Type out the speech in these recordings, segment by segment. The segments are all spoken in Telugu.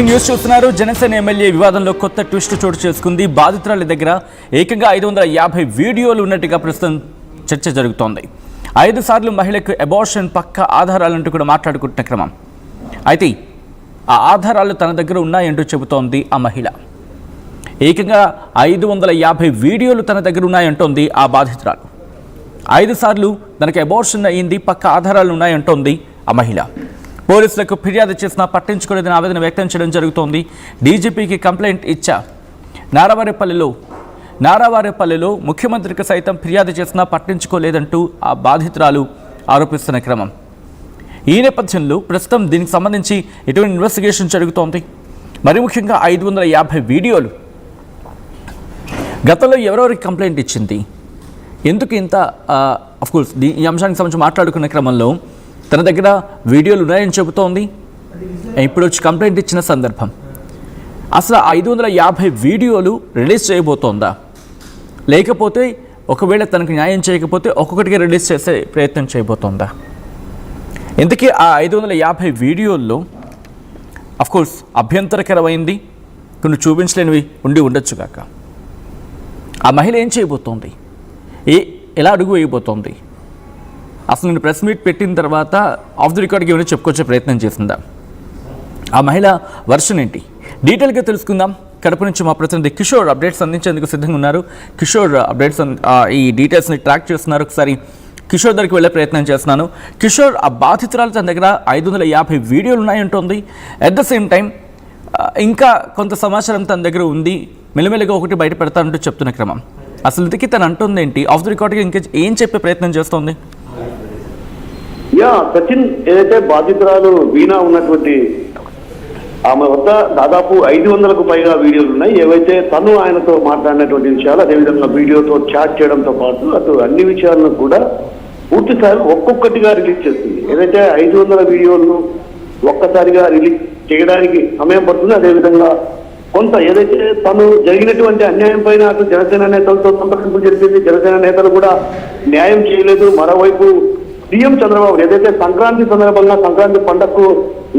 న్యూస్ చూస్తున్నారు. జనసేన ఎమ్మెల్యే వివాదంలో కొత్త ట్విస్ట్ చోటు చేసుకుంది. బాధితురాలి దగ్గర ఏకంగా 550 వీడియోలు ఉన్నట్టుగా ప్రస్తుతం చర్చ జరుగుతోంది. 5 సార్లు మహిళకు అబార్షన్ పక్క ఆధారాలంటూ కూడా మాట్లాడుకుంటున్న క్రమం. అయితే ఆ ఆధారాలు తన దగ్గర ఉన్నాయంటూ చెబుతోంది ఆ మహిళ. ఏకంగా 550 వీడియోలు తన దగ్గర ఉన్నాయంటోంది ఆ బాధితురాలు. 5 సార్లు తనకి అబార్షన్ అయ్యింది, పక్క ఆధారాలు ఉన్నాయంటోంది ఆ మహిళ. పోలీసులకు ఫిర్యాదు చేసినా పట్టించుకోలేదని ఆవేదన వ్యక్తం చేయడం జరుగుతోంది. డీజీపీకి కంప్లైంట్ ఇచ్చా. నారావారిపల్లిలో ముఖ్యమంత్రికి సైతం ఫిర్యాదు చేసినా పట్టించుకోలేదంటూ ఆ బాధితురాలు ఆరోపిస్తున్న క్రమం. ఈ నేపథ్యంలో ప్రస్తుతం దీనికి సంబంధించి ఎటువంటి ఇన్వెస్టిగేషన్ జరుగుతోంది. మరి ముఖ్యంగా 550 వీడియోలు గతంలో ఎవరెవరికి కంప్లైంట్ ఇచ్చింది, ఎందుకు ఇంత అఫ్కోర్స్ ఈ అంశానికి సంబంధించి మాట్లాడుకున్న క్రమంలో తన దగ్గర వీడియోలు ఉన్నాయని చెబుతోంది. ఇప్పుడు వచ్చి కంప్లైంట్ ఇచ్చిన సందర్భం, అసలు 550 వీడియోలు రిలీజ్ చేయబోతోందా, లేకపోతే ఒకవేళ తనకు న్యాయం చేయకపోతే ఒక్కొక్కటిగా రిలీజ్ చేసే ప్రయత్నం చేయబోతోందా? ఇంతకీ ఆ 550 వీడియోల్లో అఫ్కోర్స్ అభ్యంతరకరమైంది, కొన్ని చూపించలేనివి ఉండొచ్చు కాక. ఆ మహిళ ఏం చేయబోతోంది, ఎలా అడుగు వేయబోతోంది, అసలు నేను ప్రెస్ మీట్ పెట్టిన తర్వాత ఆఫ్ ది రికార్డ్కి ఏమైనా చెప్పుకొచ్చే ప్రయత్నం చేసిందా, ఆ మహిళ వర్షన్ ఏంటి, డీటెయిల్గా తెలుసుకుందాం. కడప నుంచి మా ప్రతినిధి కిషోర్ అప్డేట్స్ అందించేందుకు సిద్ధంగా ఉన్నారు. కిషోర్ అప్డేట్స్ ఈ డీటెయిల్స్ని ట్రాక్ చేస్తున్నారు. ఒకసారి కిషోర్ దగ్గరికి వెళ్ళే ప్రయత్నం చేస్తున్నాను. కిషోర్, ఆ బాధితురాలు తన దగ్గర 550 వీడియోలు ఉన్నాయంటోంది. అట్ ద సేమ్ టైం ఇంకా కొంత సమాచారం తన దగ్గర ఉంది, మెల్లమెల్లగా ఒకటి బయట పెడతానంటూ చెప్తున్న క్రమం. అసలు ఇంతకీ తను అంటుంది ఏంటి, ఆఫ్ ది రికార్డ్కి ఇంకా ఏం చెప్పే ప్రయత్నం చేస్తోంది? సచిన్, ఏదైతే బాధితురాలు వీణా ఉన్నటువంటి ఆమె వద్ద దాదాపు 500కు పైగా వీడియోలు ఉన్నాయి. ఏవైతే తను ఆయనతో మాట్లాడినటువంటి విషయాలు, అదేవిధంగా వీడియోతో చాట్ చేయడంతో పాటు అటు అన్ని విషయాలను కూడా పూర్తిసారి ఒక్కొక్కటిగా రిలీజ్ చేస్తుంది. ఏదైతే 500 వీడియోలను ఒక్కసారిగా రిలీజ్ చేయడానికి సమయం పడుతుంది. అదేవిధంగా కొంత ఏదైతే తను జరిగినటువంటి అన్యాయం పైన అటు జనసేన నేతలతో సంప్రదింపులు జరిపింది, జనసేన నేతలు కూడా న్యాయం చేయలేదు. మరోవైపు సీఎం చంద్రబాబు ఏదైతే సంక్రాంతి సందర్భంగా, సంక్రాంతి పండగకు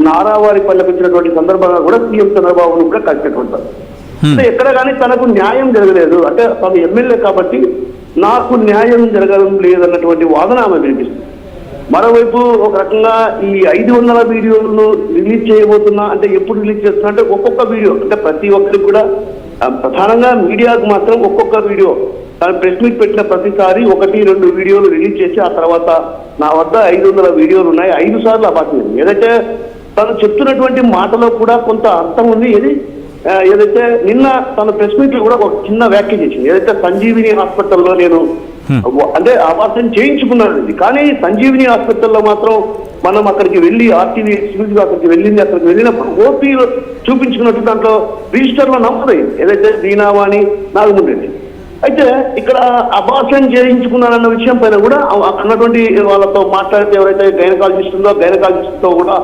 నారావారిపల్లెకు వచ్చినటువంటి సందర్భంగా కూడా సీఎం చంద్రబాబును కూడా కలిసినట్టుంటారు. అంటే ఎక్కడ కానీ తనకు న్యాయం జరగలేదు, అంటే తను ఎమ్మెల్యే కాబట్టి నాకు న్యాయం జరగడం లేదన్నటువంటి వాదన ఆమె వినిపిస్తుంది. మరోవైపు ఒక రకంగా ఈ 500 వీడియోలను రిలీజ్ చేయబోతున్నా, అంటే ఎప్పుడు రిలీజ్ చేస్తున్నా అంటే ఒక్కొక్క వీడియో, అంటే ప్రతి ఒక్కరికి కూడా ప్రధానంగా మీడియాకు మాత్రం ఒక్కొక్క వీడియో తను ప్రెస్ మీట్ పెట్టిన ప్రతిసారి 1-2 వీడియోలు రిలీజ్ చేసి ఆ తర్వాత నా వద్ద 500 వీడియోలు ఉన్నాయి, 5 సార్లు అబార్షన్. ఏదైతే తను చెప్తున్నటువంటి మాటలో కూడా కొంత అర్థం ఉంది. ఏదైతే నిన్న తన ప్రెస్ మీట్ లో కూడా ఒక చిన్న వ్యాఖ్య చేసింది. ఏదైతే సంజీవిని హాస్పిటల్లో నేను అంటే అబార్షన్ చేయించుకున్నాను, కానీ సంజీవిని హాస్పిటల్లో మాత్రం మనం అక్కడికి వెళ్ళి ఆర్టీవీ సివిల్స్ అక్కడికి వెళ్ళినప్పుడు ఓపీ చూపించుకున్నట్టు దాంట్లో రిజిస్టర్లో నమ్మదైంది. ఏదైతే దీనావాణి నాగముండ్రెడ్డి అయితే ఇక్కడ అబార్షన్ చేయించుకున్నారన్న విషయం పైన కూడా అన్నటువంటి వాళ్ళతో మాట్లాడితే ఎవరైతే గైనకాలజిస్ట్ ఉందో గైనకాలజిస్ట్తో కూడా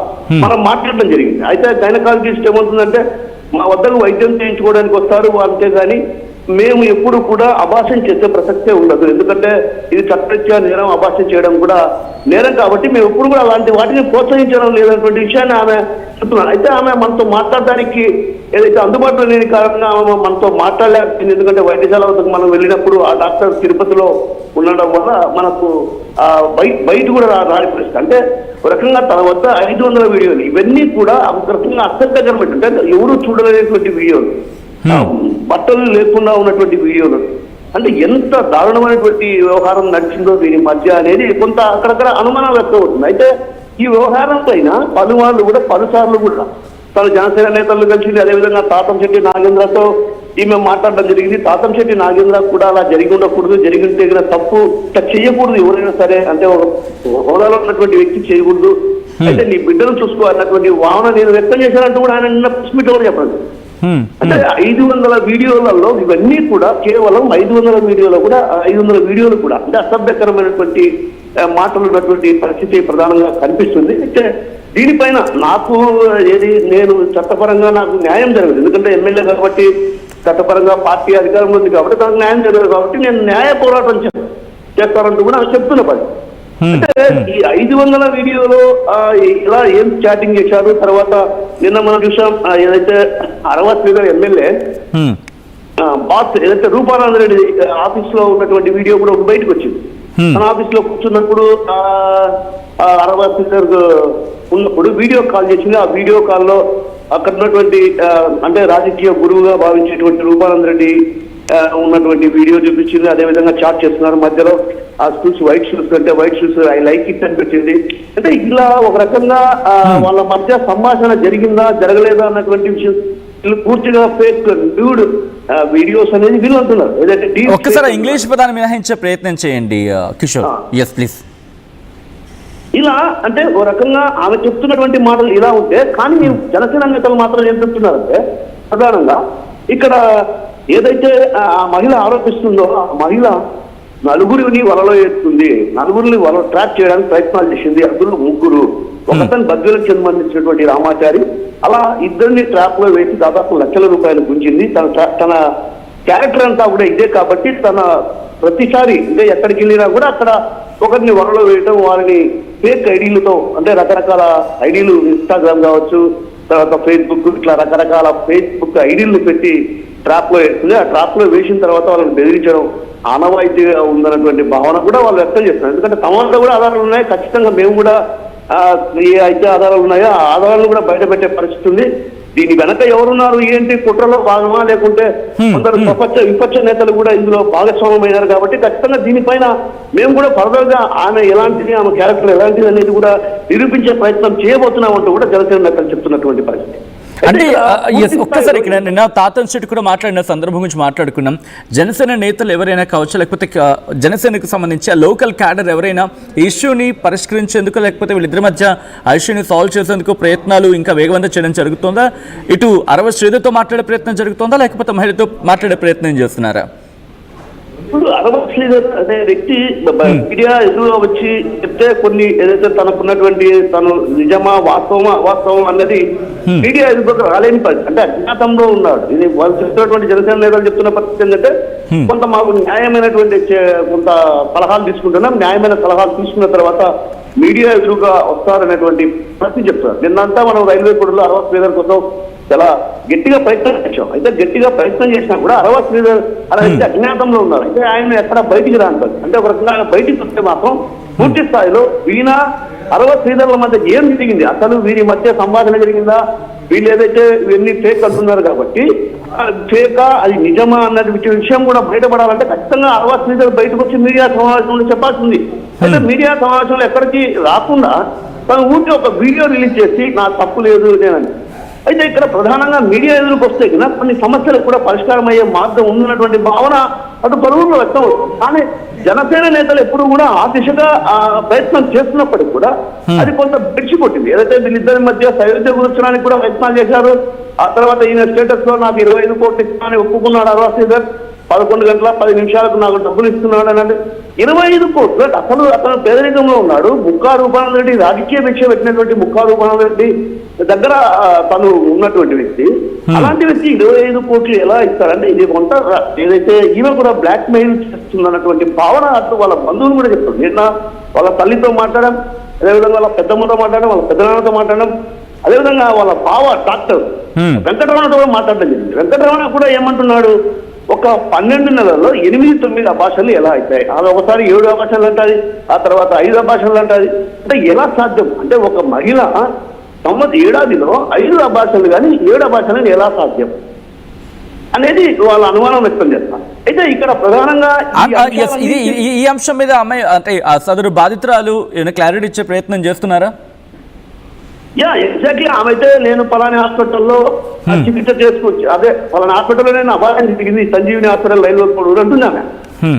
మనం మాట్లాడడం జరిగింది. అయితే గైనకాలజిస్ట్ ఏమవుతుందంటే మా వద్దకు వైద్యం చేయించుకోవడానికి వస్తారు, అంతేగాని మేము ఎప్పుడు కూడా అబార్షన్ చేసే ప్రసక్తే ఉండదు, ఎందుకంటే ఇది చట్టరీత్యా నేరం, అబార్షన్ చేయడం కూడా నేరం కాబట్టి మేము ఎప్పుడు కూడా అలాంటి వాటిని ప్రోత్సహించడం లేదన్నటువంటి విషయాన్ని ఆమె చెప్తున్నారు. అయితే ఆమె మనతో మాట్లాడడానికి ఏదైతే అందుబాటులో లేని కారణంగా ఆమె మనతో మాట్లాడలేకపోయింది. ఎందుకంటే వైద్యశాల వద్దకు మనం వెళ్ళినప్పుడు ఆ డాక్టర్ తిరుపతిలో ఉండడం వల్ల మనకు బయట కూడా రాని పరిస్థితి. అంటే ఒక రకంగా తన వద్ద 500 వీడియోలు, ఇవన్నీ కూడా ఒక రకంగా అసభ్యకరమైన, అంటే ఎవరు చూడలేనటువంటి వీడియోలు, బట్టలు లేకుండా ఉన్నటువంటి వీడియోలు, అంటే ఎంత దారుణమైనటువంటి వ్యవహారం నడిచిందో దీని మధ్య అనేది కొంత అక్కడక్కడ అనుమానం వ్యక్తం అవుతుంది. అయితే ఈ వ్యవహారం పైన పలుసార్లు కూడా తన జనసేన నేతలు కలిసి, అదేవిధంగా తాతంశెట్టి నాగేంద్రతో ఈమె మాట్లాడడం జరిగింది. తాతంశెట్టి నాగేంద్ర కూడా అలా జరిగి ఉండకూడదు, జరిగితే తప్పు చేయకూడదు, ఎవరైనా సరే అంటే ఒక హోదాలో ఉన్నటువంటి వ్యక్తి చేయకూడదు, అయితే నీ బిడ్డను చూసుకో అన్నటువంటి భావన నేను వ్యక్తం చేశానంటూ కూడా ఆయన నిన్న ప్రెస్ మీట్ కూడా చెప్పండి. అంటే 500 వీడియోలలో ఇవన్నీ కూడా కేవలం 500 వీడియోలు కూడా అంటే అసభ్యకరమైనటువంటి మాటలు ఉన్నటువంటి పరిస్థితి ప్రధానంగా కనిపిస్తుంది. అయితే దీనిపైన నాకు నేను చట్టపరంగా నాకు న్యాయం జరగదు, ఎందుకంటే ఎమ్మెల్యే కాబట్టి చట్టపరంగా పార్టీ అధికారంలో ఉంది కాబట్టి తనకు న్యాయం జరగదు, కాబట్టి నేను న్యాయ పోరాటం చేస్తానంటూ కూడా చెప్తున్న పని. అంటే ఈ 500 వీడియోలో ఇలా ఏం చాటింగ్ చేశారు. తర్వాత నిన్న మనం చూసాం ఏదైతే అరవత్ నగర్ ఎమ్మెల్యే బాస్ ఏదైతే రూపానంద రెడ్డి ఆఫీస్ లో ఉన్నటువంటి వీడియో కూడా బయటకు వచ్చింది. తన ఆఫీస్ లో కూర్చున్నప్పుడు అరవత్ నగర్ ఉన్నప్పుడు వీడియో కాల్ చేసింది. ఆ వీడియో కాల్లో అక్కడ ఉన్నటువంటి అంటే రాజకీయ గురువుగా భావించేటువంటి రూపానంద రెడ్డి ఉన్నటువంటి వీడియో చూపించింది. అదేవిధంగా చాట్ చేస్తున్నారు. మధ్యలో ఆ షూస్ వైట్ షూస్ అంటే white shoes I like it అని పెట్టింది. అంటే ఇలా ఒక రకంగా వాళ్ళ మధ్య సంభాషణ జరిగిందా జరగలేదా అన్నటువంటి విషయం వీళ్ళు పూర్తిగా ఫేక్ న్యూడ్ వీడియోస్ అనేది వీళ్ళు అంటున్నారు. ఏదైతే ఒక్కసారి ఇంగ్లీష్ పదాన్ని మినహాయించే ప్రయత్నం చేయండి కిషోర్. Yes please. ఇలా అంటే ఓ రకంగా ఆమె చెప్తున్నటువంటి మాటలు ఇలా ఉంటే, కానీ జనసేన నేతలు మాత్రం ఏం చెప్తున్నారంటే ప్రధానంగా ఇక్కడ ఏదైతే ఆ మహిళ ఆరోపిస్తుందో ఆ మహిళ నలుగురిని వలలో వేస్తుంది, నలుగురిని వల ట్రాప్ చేయడానికి ప్రయత్నాలు చేసింది. అందులో ముగ్గురు, ఒకతను బద్వేలకు సంబంధించినటువంటి రామాచారి, అలా ఇద్దరిని ట్రాప్ లో వేసి దాదాపు లక్షల రూపాయలు గుంజింది. తన క్యారెక్టర్ అంతా కూడా ఇదే కాబట్టి తన ప్రతిసారి అంటే ఎక్కడికి వెళ్ళినా కూడా అక్కడ ఒకరిని వలలో వేయటం, వారిని ఫేక్ ఐడీలతో అంటే రకరకాల ఐడీలు ఇన్స్టాగ్రామ్ కావచ్చు, తర్వాత ఫేస్బుక్, ఇట్లా రకరకాల ఫేస్బుక్ ఐడీలను పెట్టి ట్రాప్ లో వేస్తుంది. ఆ ట్రాప్ లో వేసిన తర్వాత వాళ్ళని బెదిరించడం ఆనవాయితీగా ఉందన్నటువంటి భావన కూడా వాళ్ళు వ్యక్తం చేస్తున్నారు. ఎందుకంటే తమ వద్ద కూడా ఆధారాలు ఉన్నాయి, ఖచ్చితంగా మేము కూడా ఏ అయితే ఆధారాలు ఉన్నాయో ఆ ఆధారాలను కూడా బయట పెట్టే పరిస్థితి ఉంది. దీని వెనక ఎవరున్నారు ఏంటి, కుట్రలో భాగమా లేకుంటే కొందరు విపక్ష నేతలు కూడా ఇందులో భాగస్వామ్యమైనారు కాబట్టి ఖచ్చితంగా దీనిపైన మేము కూడా ఫర్దర్ గా ఆమె ఎలాంటిది, ఆమె క్యారెక్టర్ ఎలాంటిది అనేది కూడా నిరూపించే ప్రయత్నం చేయబోతున్నామంటూ కూడా జనసేన నేతలు చెప్తున్నటువంటి పరిస్థితి. అంటే ఒక్కసారి ఇక్కడ నిన్న తాతన్ శెట్టి కూడా మాట్లాడిన సందర్భం గురించి మాట్లాడుకున్నాం. జనసేన నేతలు ఎవరైనా కావచ్చు, లేకపోతే జనసేనకు సంబంధించి ఆ లోకల్ క్యాడర్ ఎవరైనా ఇష్యూని పరిష్కరించేందుకు, లేకపోతే వీళ్ళిద్దరి మధ్య ఆ ఇష్యూని సాల్వ్ చేసేందుకు ప్రయత్నాలు ఇంకా వేగవంతం చేయడం జరుగుతుందా? ఇటు అరవత్ శ్రీధర్తో మాట్లాడే ప్రయత్నం జరుగుతుందా, లేకపోతే మహిళతో మాట్లాడే ప్రయత్నం చేస్తున్నారా? ఇప్పుడు అరవత్ శ్రీధర్ అనే వ్యక్తి మీడియా ఎదురుగా వచ్చి చెప్తే కొన్ని ఏదైతే తనకున్నటువంటి తను నిజమా వాస్తవం అన్నది మీడియా ఎదురుగా రాలేని పరిస్థితి, అంటే అజ్ఞాతంలో ఉన్నాడు. ఇది వాళ్ళు చెప్తున్నటువంటి జనసేన నేతలు చెప్తున్న పరిస్థితి ఏంటంటే కొంత మాకు న్యాయమైనటువంటి కొంత సలహాలు తీసుకుంటున్నాం, న్యాయమైన సలహాలు తీసుకున్న తర్వాత మీడియా ఎదురుగా వస్తారనేటువంటి పరిస్థితి చెప్తున్నారు. నిన్నంతా మనం రైల్వే కోడ్లో అరవత్ శ్రీధర్ కోసం చాలా గట్టిగా ప్రయత్నం చేశాం. అయితే గట్టిగా ప్రయత్నం చేసినా కూడా అరవత్ శ్రీధర్ అనేది అజ్ఞాతంలో ఉన్నారు. అయితే ఆయన ఎక్కడ బయటికి రాంటారు. అంటే ఒక రకంగా ఆయన బయటికి వస్తే మాత్రం పూర్తి స్థాయిలో వీణా అరవత్ శ్రీధర్ల మధ్య ఏం జరిగింది, అసలు వీరి మధ్య సంభాషణ జరిగిందా, వీళ్ళు ఏదైతే ఇవన్నీ ఫేక్ అంటున్నారు కాబట్టి ఫేకా అది నిజమా అన్నది విషయం కూడా బయటపడాలంటే ఖచ్చితంగా అరవత్ శ్రీధర్ బయటకు వచ్చి మీడియా సమావేశంలో చెప్పాల్సింది. అయితే మీడియా సమావేశంలో ఎక్కడికి రాకుండా తను ఊరికి ఒక వీడియో రిలీజ్ చేసి నా తప్పు లేదు నేనని. అయితే ఇక్కడ ప్రధానంగా మీడియా ఎదురుకు వస్తే కదా కొన్ని సమస్యలకు కూడా పరిష్కారం అయ్యే మార్గం ఉందన్నటువంటి భావన అటు పలువురు వ్యక్తం అవుతుంది. కానీ జనసేన నేతలు ఎప్పుడు కూడా ఆ దిశగా ప్రయత్నం చేస్తున్నప్పటికీ కూడా అది కొంత బెడిచిపోతుంది. ఏదైతే వీళ్ళిద్దరి మధ్య సైవిధ్య కూర్చోడానికి కూడా ప్రయత్నాలు చేశారు. ఆ తర్వాత ఈయన స్టేటస్ లో నాకు 25 కోట్లు ఇస్తానని ఒప్పుకున్నాడు అరవత్ శ్రీధర్. 11 గంటల 10 నిమిషాలకు నాకు డబ్బులు ఇస్తున్నాడు అన్నది 25 కోట్లు. అసలు అతను పేదరికంలో ఉన్నాడు. ముక్కా రూపానంద రెడ్డి రాజకీయ భిక్ష పెట్టినటువంటి ముక్కా రూపానంద రెడ్డి దగ్గర తను ఉన్నటువంటి వ్యక్తి. అలాంటి వ్యక్తి 25 కోట్లు ఎలా ఇస్తారంటే ఇది కొంత ఏదైతే ఈమె కూడా బ్లాక్ మెయిల్ చేస్తుందన్నటువంటి భావన అటు వాళ్ళ బంధువులు కూడా చెప్తారు. నిన్న వాళ్ళ తల్లితో మాట్లాడడం, అదేవిధంగా వాళ్ళ పెద్దమ్మతో మాట్లాడడం, వాళ్ళ పెద్దనాన్నతో మాట్లాడడం, అదేవిధంగా వాళ్ళ బావ డాక్టర్ వెంకటరమణతో కూడా మాట్లాడడం జరిగింది. వెంకటరమణ కూడా ఏమంటున్నాడు, ఒక 12 నెలల్లో 8-9 అభాషణలు ఎలా అవుతాయి, అది ఒకసారి 7 అభాషణలు అంటాది, ఆ తర్వాత 5 అభాషణలు అంటాది. అంటే ఎలా సాధ్యం అంటే ఒక మహిళ ఏడాదిలో 5 అభాషణలు కానీ 7 అభాషణలు ఎలా సాధ్యం అనేది వాళ్ళ అనుమానం వ్యక్తం చేస్తారు. అయితే ఇక్కడ ప్రధానంగా ఈ అంశం మీద అమ్మాయి అంటే సదరు బాధితురాలు ఏమైనా క్లారిటీ ఇచ్చే ప్రయత్నం చేస్తున్నారా? ఎగ్జాక్ట్లీ ఆమె అయితే నేను పలాని హాస్పిటల్లో చికిత్స చేసుకోవచ్చు, అదే పలాని హాస్పిటల్లో నేను అభాషణ జరిగింది సంజీవిని హాస్పిటల్ రైల్వే కోడ్ అంటుంది ఆమె.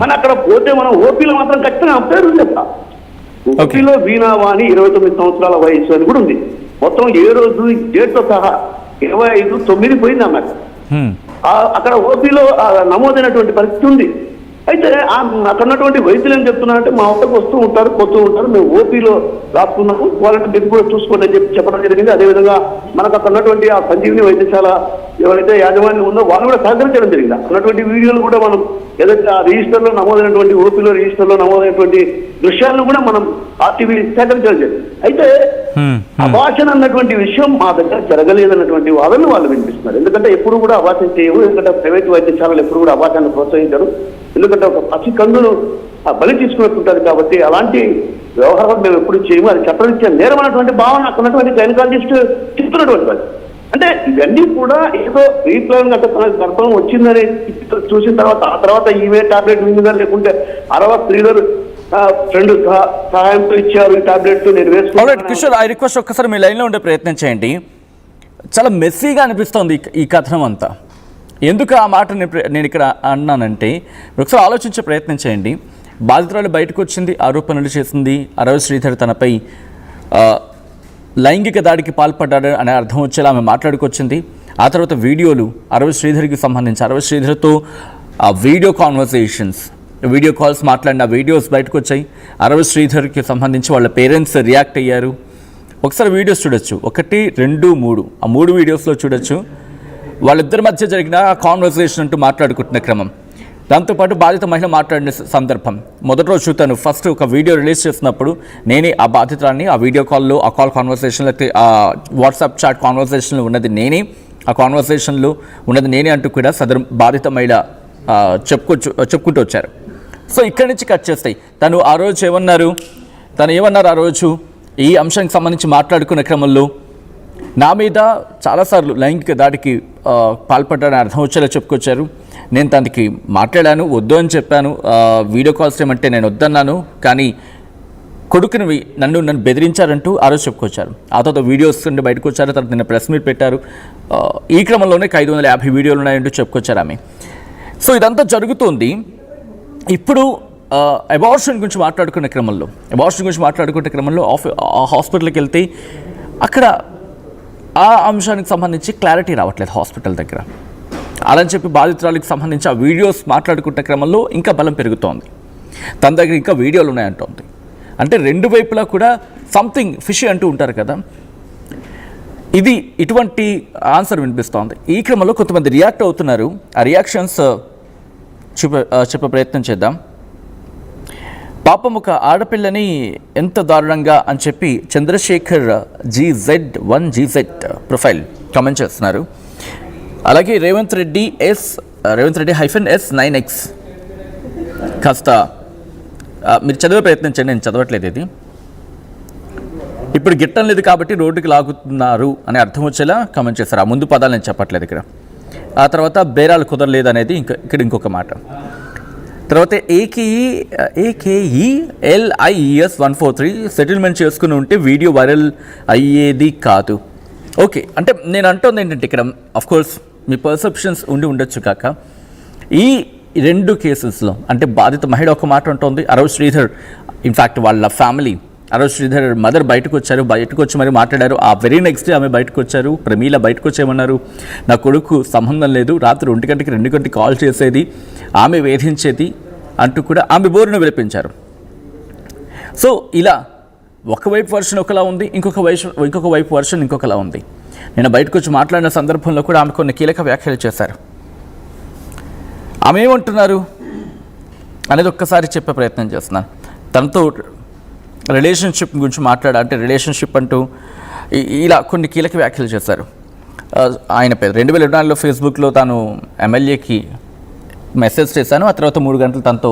కానీ అక్కడ పోతే మనం ఓపీలో మాత్రం ఖచ్చితంగా పేరు చెప్తా. ఓపీలో వీణావాణి 29 సంవత్సరాల వయసు అని కూడా ఉంది. మొత్తం ఏ రోజు డేట్తో సహా 25/9 పోయింది ఆమె. అక్కడ ఓపీలో నమోదైనటువంటి పరిస్థితి ఉంది. అయితే అక్కడ ఉన్నటువంటి వైద్యులు ఏం చెప్తున్నారంటే మా వద్దకు వస్తూ ఉంటారు, పోతూ ఉంటారు, మేము ఓపీలో రాసుకున్నాము, వాళ్ళని మీరు కూడా చూసుకోండి అని చెప్పడం జరిగింది. అదేవిధంగా మనకు అక్కడ ఉన్నటువంటి ఆ సంజీవిని వైద్యశాల ఎవరైతే యాజమాన్యం ఉందో వాళ్ళు కూడా సహకరించడం జరిగింది. అన్నటువంటి వీడియోలు కూడా మనం ఏదైతే ఆ రిజిస్టర్లో నమోదైనటువంటి ఓపీలో రిజిస్టర్లో నమోదైనటువంటి దృశ్యాలను కూడా మనం ఆర్టీవీ సేకరించాలి. అయితే అభాషణ అన్నటువంటి విషయం మా దగ్గర జరగలేదన్నటువంటి వాదనలు వాళ్ళు వినిపిస్తున్నారు. ఎందుకంటే ఎప్పుడు కూడా అభాషణ చేయవు, ఎందుకంటే ప్రైవేట్ వైద్యశాలలు ఎప్పుడు కూడా అభాషణను ప్రోత్సహించారు. ఎందుకంటే ఒక పసి కన్నును బలి తీసుకున్నట్టుంటారు కాబట్టి అలాంటి వ్యవహారం మేము ఎప్పుడు చేయము, అది చట్టరీత్యా నేరం అన్నటువంటి భావన అక్కడ ఉన్నటువంటి గైనకాలజిస్ట్ చెప్తున్నటువంటి వాళ్ళు. అంటే ఇవన్నీ కూడా ఏదో రీప్లాన్ అంటే తనకు గర్భం వచ్చిందని చూసిన తర్వాత ఆ తర్వాత ఈమె టాబ్లెట్ మింగిందా లేకుంటే అరవై స్త్రీలు ఫ్రెండ్ సహాయంతో ఇచ్చారు ఈ టాబ్లెట్ నేను వేసుకున్నాను. కిషోర్, ఐ రిక్వెస్ట్ ఒక్కసారి మీ లైన్లో ఉండే ప్రయత్నం చేయండి. చాలా మెస్సీగా అనిపిస్తోంది ఈ కథనం అంతా. ఎందుకు ఆ మాట నేను ఇక్కడ అన్నానంటే ఒకసారి ఆలోచించే ప్రయత్నం చేయండి. బాధితురాలు బయటకు వచ్చింది, ఆరోపణలు చేసింది, అరవ శ్రీధర్ తనపై లైంగిక దాడికి పాల్పడ్డాడు అనే అర్థం వచ్చేలా ఆమె మాట్లాడుకొచ్చింది. ఆ తర్వాత వీడియోలు అరవ శ్రీధర్కి సంబంధించి అరవ శ్రీధర్తో వీడియో కాన్వర్సేషన్స్, వీడియో కాల్స్ మాట్లాడిన వీడియోస్ బయటకు వచ్చాయి. అరవ శ్రీధర్కి సంబంధించి వాళ్ళ పేరెంట్స్ రియాక్ట్ అయ్యారు. ఒకసారి వీడియోస్ చూడొచ్చు, 1, 2, 3 ఆ 3 వీడియోస్లో చూడొచ్చు వాళ్ళిద్దరి మధ్య జరిగిన కాన్వర్సేషన్ అంటూ మాట్లాడుకుంటున్న క్రమం. దాంతోపాటు బాధిత మహిళ మాట్లాడిన సందర్భం. మొదటి రోజు తను ఫస్ట్ ఒక వీడియో రిలీజ్ చేసినప్పుడు నేనే ఆ బాధితురాన్ని, ఆ వీడియో కాల్లో ఆ కాల్ కాన్వర్సేషన్లో ఆ వాట్సాప్ చాట్ కాన్వర్సేషన్లో ఉన్నది నేనే, ఆ కాన్వర్సేషన్లో ఉన్నది నేనే అంటూ కూడా సదరు బాధిత మహిళ చెప్పుకుంటూ వచ్చారు. సో ఇక్కడి నుంచి కట్ చేస్తాయి. తను ఆ రోజు ఏమన్నారు ఆ రోజు ఈ అంశానికి సంబంధించి మాట్లాడుకున్న క్రమంలో నా మీద చాలాసార్లు లైంగిక దాడికి పాల్పడ్డాడని అర్థం వచ్చేలా చెప్పుకొచ్చారు. నేను తనకి మాట్లాడాను, వద్దు అని చెప్పాను, వీడియో కాల్స్ ఏమంటే నేను వద్దన్నాను, కానీ కొడుకుని నన్ను బెదిరించారంటూ ఆ రోజు చెప్పుకొచ్చారు. ఆ తర్వాత వీడియోస్ నుండి బయటకు వచ్చారు. తర్వాత నిన్న ప్రెస్ మీట్ పెట్టారు. ఈ క్రమంలోనే 550 వీడియోలు ఉన్నాయంటూ చెప్పుకొచ్చారు ఆమె. సో ఇదంతా జరుగుతుంది. ఇప్పుడు అబార్షన్ గురించి మాట్లాడుకునే క్రమంలో హాస్పిటల్కి వెళ్తే అక్కడ ఆ అంశానికి సంబంధించి క్లారిటీ రావట్లేదు హాస్పిటల్ దగ్గర. అలా అని చెప్పి బాధితురాలకు సంబంధించి ఆ వీడియోస్ మాట్లాడుకునే క్రమంలో ఇంకా బలం పెరుగుతోంది. తన దగ్గర ఇంకా వీడియోలు ఉన్నాయంటోంది. అంటే రెండు వైపులా కూడా సంథింగ్ ఫిషీ అంటూ ఉంటారు కదా, ఇది ఇటువంటి ఆన్సర్ వినిపిస్తోంది. ఈ క్రమంలో కొంతమంది రియాక్ట్ అవుతున్నారు. ఆ రియాక్షన్స్ చెప్పే ప్రయత్నం చేద్దాం. పాపం ఒక ఆడపిల్లని ఎంత దారుణంగా అని చెప్పి చంద్రశేఖర్ GZ1GZ ప్రొఫైల్ కామెంట్ చేస్తున్నారు. అలాగే రేవంత్ రెడ్డి -S9X కాస్త మీరు చదివే ప్రయత్నం చేయండి, నేను చదవట్లేదు. ఇది ఇప్పుడు గిట్టం లేదు కాబట్టి రోడ్డుకి లాగుతున్నారు అని అర్థం వచ్చేలా కామెంట్ చేస్తారు. ఆ ముందు పదాలు నేను చెప్పట్లేదు ఇక్కడ. ఆ తర్వాత బేరాలు కుదరలేదు అనేది ఇక్కడ ఇంకొక మాట. తర్వాత AKELIES143 సెటిల్మెంట్ చేసుకుని ఉంటే వీడియో వైరల్ అయ్యేది కాదు. ఓకే, అంటే నేను అంటుంది ఏంటంటే ఇక్కడ అఫ్కోర్స్ మీ పర్సెప్షన్స్ ఉండొచ్చు కాక, ఈ రెండు కేసెస్లో అంటే బాధిత మహిళ ఒక మాట ఉంటుంది, అరవ శ్రీధర్ ఇన్ఫ్యాక్ట్ వాళ్ళ ఫ్యామిలీ అరవ శ్రీధర్ మదర్ బయటకు వచ్చి మరి మాట్లాడారు. ఆ వెరీ నెక్స్ట్ డే ఆమె బయటకు వచ్చారు. ప్రమీల బయటకు వచ్చేయమన్నారు. నా కొడుకు సంబంధం లేదు, రాత్రి 1 గంటకి 2 గంటకి కాల్ చేసేది, ఆమె వేధించేది అంటూ కూడా ఆమె బోరును వినిపించారు. సో ఇలా ఒకవైపు వర్షన్ ఒకలా ఉంది, ఇంకొక వైపు వర్షన్ ఇంకొకలా ఉంది. నేను బయటకు వచ్చి మాట్లాడిన సందర్భంలో కూడా ఆమె కొన్ని కీలక వ్యాఖ్యలు చేశారు. ఆమె ఏమంటున్నారు అనేది ఒక్కసారి చెప్పే ప్రయత్నం చేస్తున్నాను. తనతో రిలేషన్షిప్ గురించి అంటే రిలేషన్షిప్ అంటూ ఇలా కొన్ని కీలక వ్యాఖ్యలు చేశారు. ఆయన పేరు 2024లో ఫేస్బుక్లో తాను ఎమ్మెల్యేకి మెసేజ్ చేశాను, ఆ తర్వాత 3 గంటలు తనతో